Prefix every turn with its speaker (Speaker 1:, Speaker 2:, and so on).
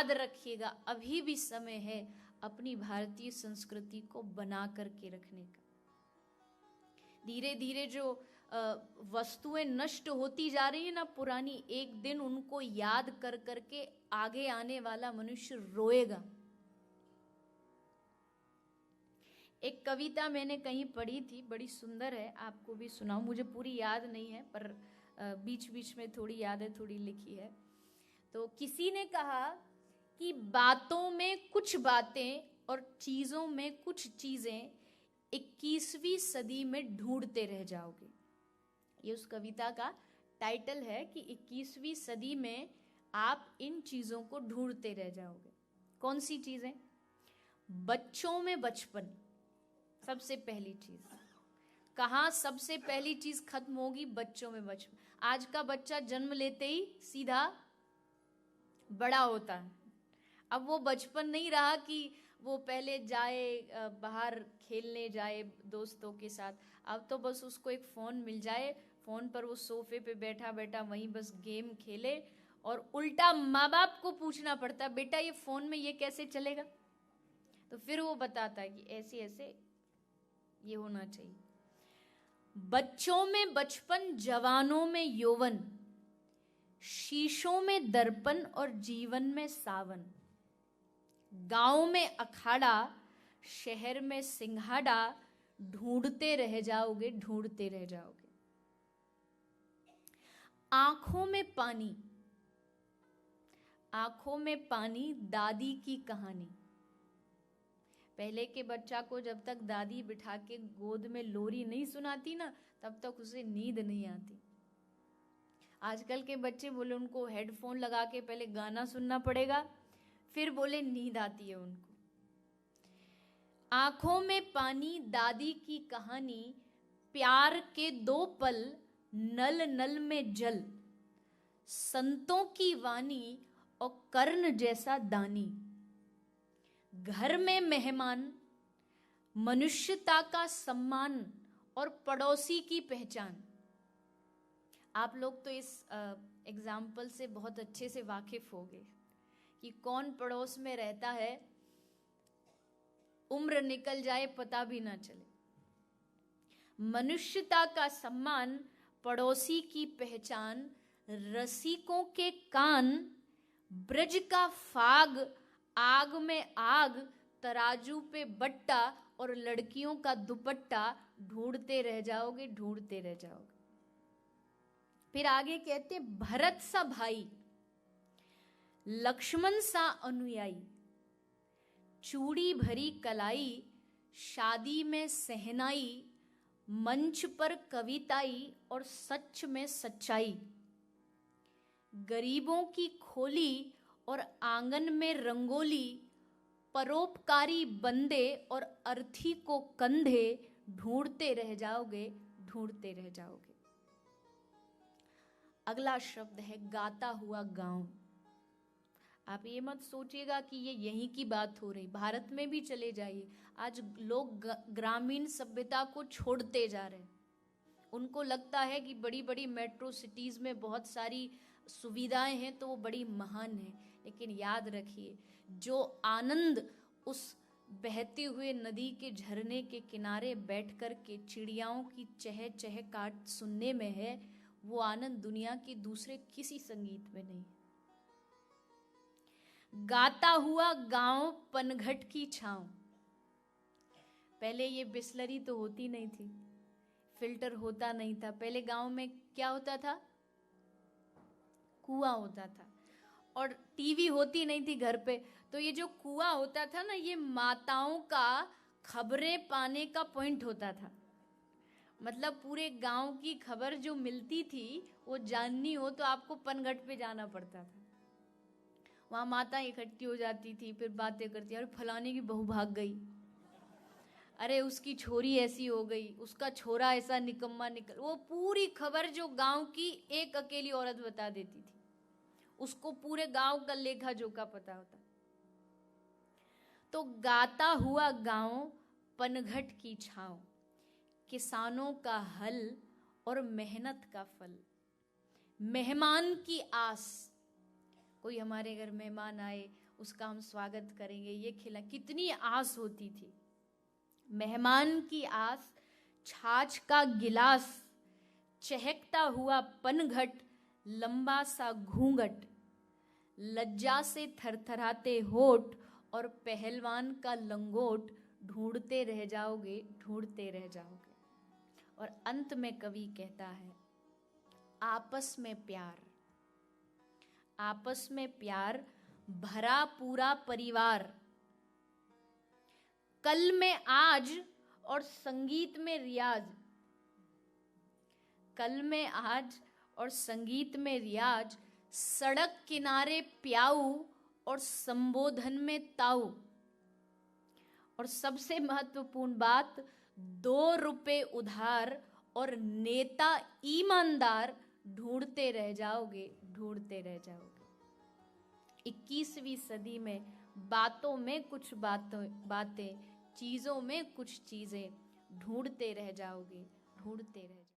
Speaker 1: याद रखिएगा, अभी भी समय है अपनी भारतीय संस्कृति को बना करके रखने का। धीरे धीरे जो वस्तुएं नष्ट होती जा रही है ना पुरानी, एक दिन उनको याद कर करके आगे आने वाला मनुष्य रोएगा। एक कविता मैंने कहीं पढ़ी थी, बड़ी सुंदर है, आपको भी सुनाऊं, मुझे पूरी याद नहीं है पर बीच बीच में थोड़ी याद है, थोड़ी लिखी है। तो किसी ने कहा कि बातों में कुछ बातें और चीजों में कुछ चीजें 21वीं सदी में ढूंढते रह जाओगे। ये उस कविता का टाइटल है कि 21वीं सदी में आप इन चीजों को ढूंढते रह जाओगे। कौन सी चीजें? बच्चों में बचपन सबसे पहली चीज। कहाँ सबसे पहली चीज खत्म होगी? बच्चों में बचपन। आज का बच्चा जन्म लेते ही सीधा बड़ा होता है। अब वो बचपन नहीं रहा कि वो पहले जाए बाहर खेलने जाए दोस्तों के साथ। अब तो बस उसको एक फ़ोन मिल जाए, फ़ोन पर वो सोफे पे बैठा बैठा वहीं बस गेम खेले, और उल्टा माँ बाप को पूछना पड़ता है, बेटा ये फ़ोन में ये कैसे चलेगा? तो फिर वो बताता है कि ऐसे ऐसे ये होना चाहिए। बच्चों में बचपन, जवानों में यौवन, शीशों में दर्पण और जीवन में सावन। गांव में अखाड़ा, शहर में सिंघाड़ा, ढूंढते रह जाओगे, ढूंढते रह जाओगे। आंखों में पानी, आंखों में पानी, दादी की कहानी। पहले के बच्चा को जब तक दादी बिठा के गोद में लोरी नहीं सुनाती ना, तब तक उसे नींद नहीं आती। आजकल के बच्चे बोले उनको हेडफोन लगा के पहले गाना सुनना पड़ेगा, फिर बोले नींद आती है उनको। आंखों में पानी, दादी की कहानी, प्यार के 2 पल, नल नल में जल, संतों की वाणी और कर्ण जैसा दानी। घर में मेहमान, मनुष्यता का सम्मान और पड़ोसी की पहचान। आप लोग तो इस एग्जाम्पल से बहुत अच्छे से वाकिफ हो गए कि कौन पड़ोस में रहता है, उम्र निकल जाए पता भी ना चले। मनुष्यता का सम्मान, पड़ोसी की पहचान, रसिकों के कान, ब्रज का फाग, आग में आग, तराजू पे बट्टा और लड़कियों का दुपट्टा, ढूंढते रह जाओगे, ढूंढते रह जाओगे। फिर आगे कहते, भरत सा भाई, लक्ष्मण सा अनुयायी, चूड़ी भरी कलाई, शादी में सहनाई, मंच पर कविताई और सच में सच्चाई। गरीबों की खोली और आंगन में रंगोली, परोपकारी बंदे और अर्थी को कंधे, ढूंढते रह जाओगे, ढूंढते रह जाओगे। अगला शब्द है गाता हुआ गांव। आप ये मत सोचिएगा कि ये यहीं की बात हो रही, भारत में भी चले जाइए। आज लोग ग्रामीण सभ्यता को छोड़ते जा रहे हैं। उनको लगता है कि बड़ी बड़ी मेट्रो सिटीज में बहुत सारी सुविधाएं हैं तो वो बड़ी महान है। लेकिन याद रखिए, जो आनंद उस बहते हुए नदी के झरने के किनारे बैठकर के चिड़ियाओं की चह चह काट सुनने में है, वो आनंद दुनिया के दूसरे किसी संगीत में नहीं। गाता हुआ गांव, पनघट की छांव। पहले ये बिस्लरी तो होती नहीं थी, फिल्टर होता नहीं था। पहले गांव में क्या होता था? कुआं होता था, और टीवी होती नहीं थी घर पे। तो ये जो कुआं होता था ना, ये माताओं का खबरें पाने का पॉइंट होता था। मतलब पूरे गांव की खबर जो मिलती थी वो जाननी हो तो आपको पनघट पे जाना पड़ता था। वहां माता इकट्ठी हो जाती थी, फिर बातें करती, अरे फलाने की बहू भाग गई, अरे उसकी छोरी ऐसी हो गई, उसका छोरा ऐसा निकम्मा निकल। वो पूरी खबर जो गांव की एक अकेली औरत बता देती थी, उसको पूरे गांव का लेखा जोखा पता होता। तो गाता हुआ गांव, पनघट की छांव, किसानों का हल और मेहनत का फल, मेहमान की आस। कोई हमारे घर मेहमान आए, उसका हम स्वागत करेंगे, ये खिला, कितनी आस होती थी। मेहमान की आस, छाछ का गिलास, चहकता हुआ पनघट, लंबा सा घूंघट, लज्जा से थरथराते होठ और पहलवान का लंगोट, ढूंढते रह जाओगे, ढूंढते रह जाओगे। और अंत में कवि कहता है, आपस में प्यार, आपस में प्यार भरा पूरा परिवार, कल में आज और संगीत में रियाज, कल में आज और संगीत में रियाज, सड़क किनारे प्याऊ और संबोधन में ताऊ, और सबसे महत्वपूर्ण बात, 2 रुपए उधार और नेता ईमानदार, ढूंढते रह जाओगे, ढूंढते रह जाओगे। 21वीं सदी में बातों में कुछ बातें, चीजों में कुछ चीजें, ढूंढते रह जाओगे, ढूंढते रह जाओगे।